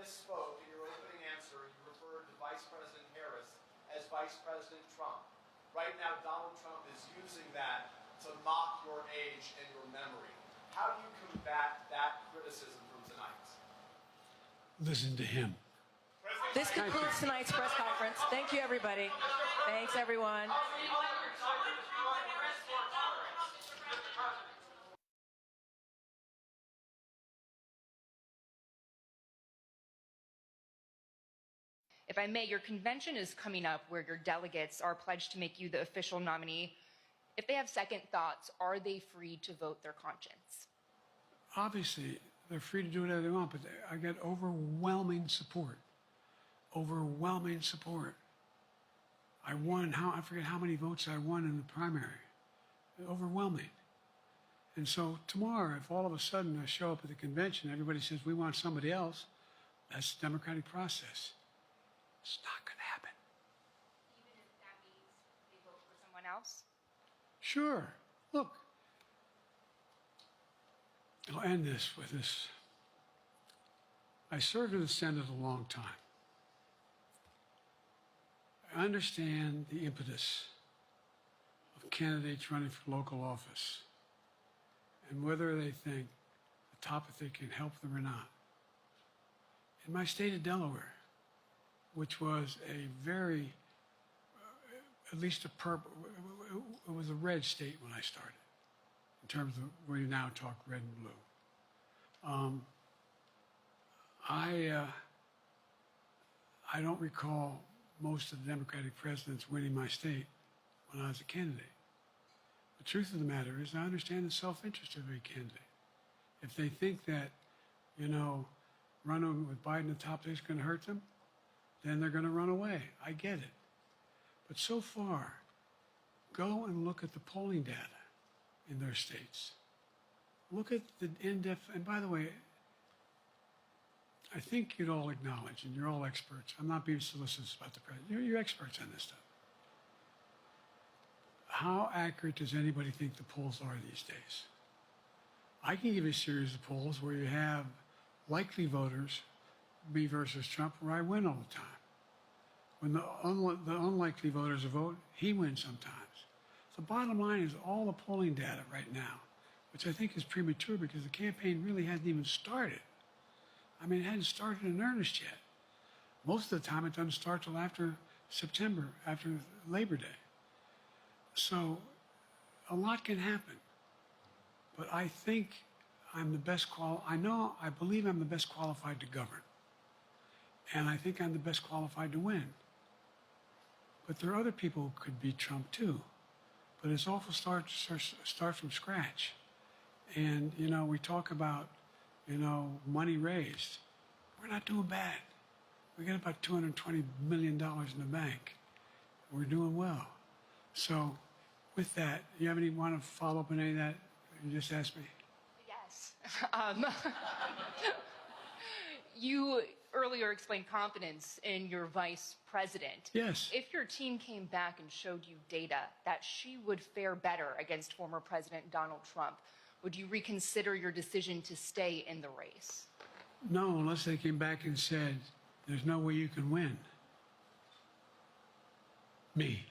misspoke in your opening answer. You referred to Vice President Harris as Vice President Trump. Right now, Donald Trump is using that to mock your age and your memory. How do you combat that criticism from tonight? Listen to him. This concludes tonight's press conference. Thank you, everybody. Thanks, everyone. If I may, your convention is coming up where your delegates are pledged to make you the official nominee. If they have second thoughts, are they free to vote their conscience? Obviously, they're free to do whatever they want, but I got overwhelming support. Overwhelming support. I won, I forget how many votes I won in the primary. Overwhelming. And so tomorrow, if all of a sudden I show up at the convention, everybody says, we want somebody else, that's the democratic process. It's not going to happen. Even if that means they vote for someone else? Sure. Look, I'll end this with this. I served in the Senate a long time. I understand the impetus of candidates running for local office and whether they think the topic can help them or not. In my state of Delaware, which was a very, at least it was a red state when I started, in terms of where you now talk red and blue. I don't recall most of the Democratic presidents winning my state when I was a candidate. The truth of the matter is I understand the self-interest of every candidate. If they think that, running with Biden at the top is going to hurt them, then they're going to run away. I get it. But so far, go and look at the polling data in their states. Look at the in-depth, and by the way, I think you'd all acknowledge, and you're all experts. I'm not being solicitous about the president. You're experts on this stuff. How accurate does anybody think the polls are these days? I can give you a series of polls where you have likely voters, me versus Trump, where I win all the time. When the unlikely voters vote, he wins sometimes. The bottom line is all the polling data right now, which I think is premature because the campaign really hasn't even started. I mean, it hadn't started in earnest yet. Most of the time, it doesn't start till after September, after Labor Day. So a lot can happen. But I think I'm the best I believe I'm the best qualified to govern. And I think I'm the best qualified to win. But there are other people who could beat Trump too. But it's awful start from scratch. And, we talk about, money raised. We're not doing bad. We got about $220 million in the bank. We're doing well. So with that, you have want to follow up on any of that you just asked me? Yes. You earlier explained confidence in your vice president. Yes. If your team came back and showed you data that she would fare better against former President Donald Trump, would you reconsider your decision to stay in the race? No, unless they came back and said, there's no way you can win. Me.